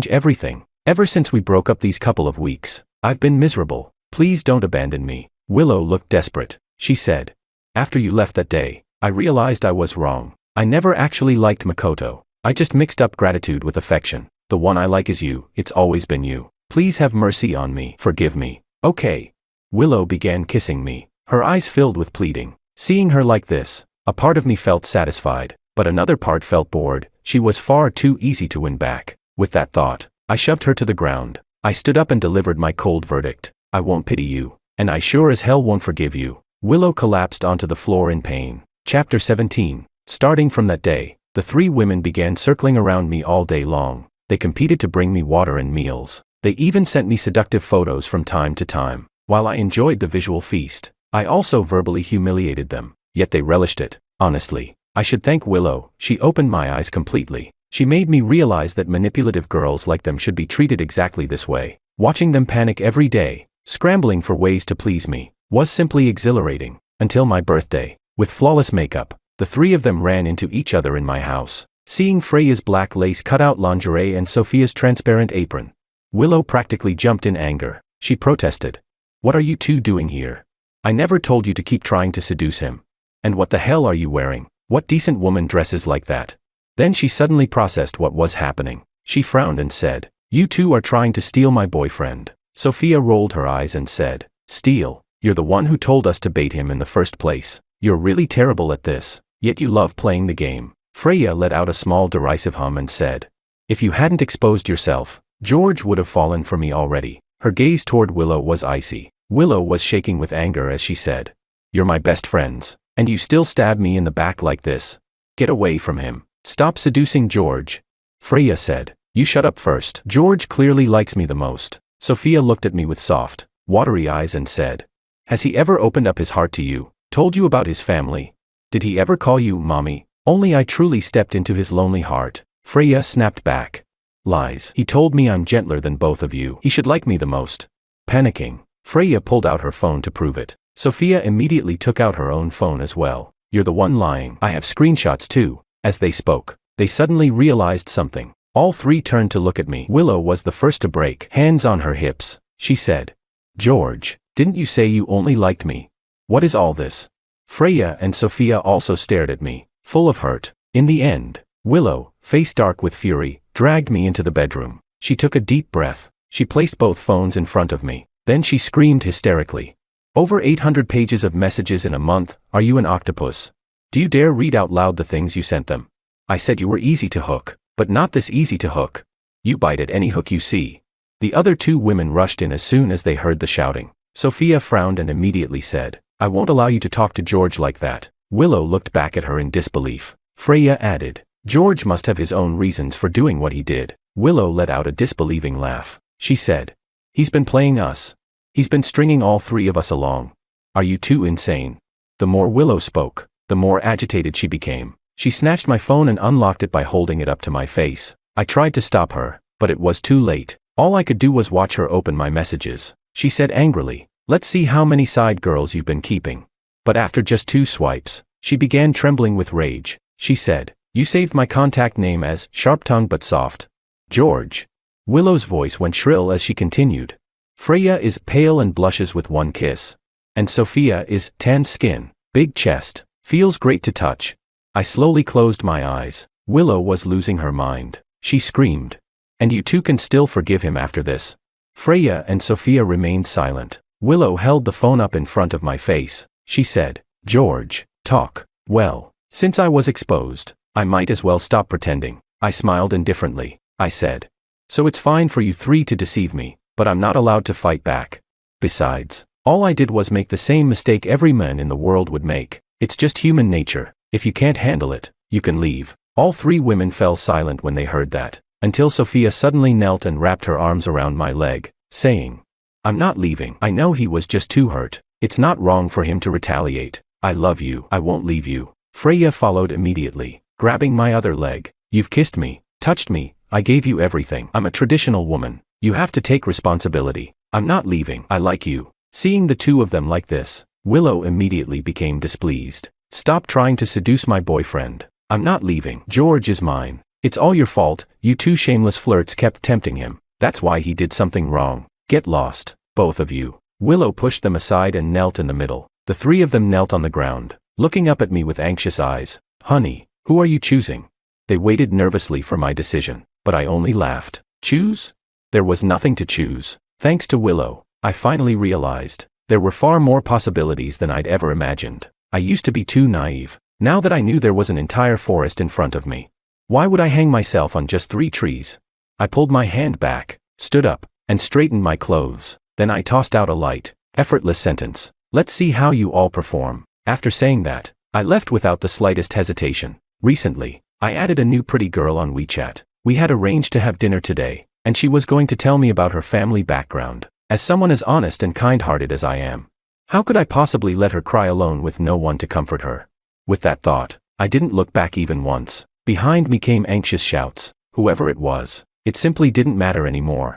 everything. Ever since we broke up these couple of weeks, I've been miserable. Please don't abandon me." Willow looked desperate. She said, "After you left that day, I realized I was wrong. I never actually liked Makoto. I just mixed up gratitude with affection. The one I like is you. It's always been you. Please have mercy on me. Forgive me." "Okay." Willow began kissing me. Her eyes filled with pleading. Seeing her like this, a part of me felt satisfied, but another part felt bored. She was far too easy to win back. With that thought, I shoved her to the ground. I stood up and delivered my cold verdict. "I won't pity you, and I sure as hell won't forgive you." Willow collapsed onto the floor in pain. Chapter 17. Starting from that day, the three women began circling around me all day long. They competed to bring me water and meals. They even sent me seductive photos from time to time. While I enjoyed the visual feast, I also verbally humiliated them. Yet they relished it. Honestly, I should thank Willow. She opened my eyes completely. She made me realize that manipulative girls like them should be treated exactly this way. Watching them panic every day, scrambling for ways to please me, was simply exhilarating. Until my birthday. With flawless makeup, the three of them ran into each other in my house. Seeing Freya's black lace cutout lingerie and Sophia's transparent apron, Willow practically jumped in anger. She protested. "What are you two doing here? I never told you to keep trying to seduce him. And what the hell are you wearing? What decent woman dresses like that?" Then she suddenly processed what was happening. She frowned and said, You two are trying to steal my boyfriend. Sophia rolled her eyes and said, Steal? You're the one who told us to bait him in the first place. You're really terrible at this, yet you love playing the game. Freya let out a small derisive hum and said, If you hadn't exposed yourself, George would have fallen for me already. Her gaze toward Willow was icy. Willow was shaking with anger as she said, You're my best friends, and you still stab me in the back like this. Get away from him. Stop seducing George. Freya said, You shut up first. George clearly likes me the most. Sophia looked at me with soft, watery eyes and said, Has he ever opened up his heart to you, told you about his family? Did he ever call you mommy? Only I truly stepped into his lonely heart. Freya snapped back. Lies. He told me I'm gentler than both of you. He should like me the most. Panicking, Freya pulled out her phone to prove it. Sophia immediately took out her own phone as well. You're the one lying. I have screenshots too. As they spoke, they suddenly realized something. All three turned to look at me. Willow was the first to break. Hands on her hips, she said, George, didn't you say you only liked me? What is all this? Freya and Sophia also stared at me, full of hurt. In the end, Willow, face dark with fury, dragged me into the bedroom. She took a deep breath. She placed both phones in front of me. Then she screamed hysterically. Over 800 pages of messages in a month. Are you an octopus? Do you dare read out loud the things you sent them? I said you were easy to hook, but not this easy to hook. You bite at any hook you see. The other two women rushed in as soon as they heard the shouting. Sophia frowned and immediately said, I won't allow you to talk to George like that. Willow looked back at her in disbelief. Freya added, George must have his own reasons for doing what he did. Willow let out a disbelieving laugh. She said, He's been playing us. He's been stringing all three of us along. Are you two insane? The more Willow spoke, the more agitated she became. She snatched my phone and unlocked it by holding it up to my face. I tried to stop her, but it was too late. All I could do was watch her open my messages. She said angrily, Let's see how many side girls you've been keeping. But after just 2 swipes, she began trembling with rage. She said, You saved my contact name as sharp-tongued but soft. George. Willow's voice went shrill as she continued. Freya is pale and blushes with one kiss. And Sophia is tanned skin, big chest, feels great to touch. I slowly closed my eyes. Willow was losing her mind. She screamed. And you two can still forgive him after this? Freya and Sophia remained silent. Willow held the phone up in front of my face. She said, George, talk. Well, since I was exposed, I might as well stop pretending. I smiled indifferently. I said, So it's fine for you three to deceive me, but I'm not allowed to fight back. Besides, all I did was make the same mistake every man in the world would make. It's just human nature. If you can't handle it, you can leave. All three women fell silent when they heard that, until Sophia suddenly knelt and wrapped her arms around my leg, saying, I'm not leaving. I know he was just too hurt. It's not wrong for him to retaliate. I love you. I won't leave you. Freya followed immediately, grabbing my other leg. You've kissed me, touched me, I gave you everything. I'm a traditional woman. You have to take responsibility. I'm not leaving. I like you. Seeing the two of them like this, Willow immediately became displeased. Stop trying to seduce my boyfriend. I'm not leaving. George is mine. It's all your fault. You two shameless flirts kept tempting him. That's why he did something wrong. Get lost, both of you. Willow pushed them aside and knelt in the middle. The three of them knelt on the ground, looking up at me with anxious eyes. Honey, who are you choosing? They waited nervously for my decision, but I only laughed. Choose? There was nothing to choose. Thanks to Willow, I finally realized there were far more possibilities than I'd ever imagined. I used to be too naive. Now that I knew there was an entire forest in front of me, why would I hang myself on just 3 trees? I pulled my hand back, stood up, and straightened my clothes. Then I tossed out a light, effortless sentence. Let's see how you all perform. After saying that, I left without the slightest hesitation. Recently, I added a new pretty girl on WeChat. We had arranged to have dinner today, and she was going to tell me about her family background. As someone as honest and kind-hearted as I am, how could I possibly let her cry alone with no one to comfort her? With that thought, I didn't look back even once. Behind me came anxious shouts. Whoever it was, it simply didn't matter anymore.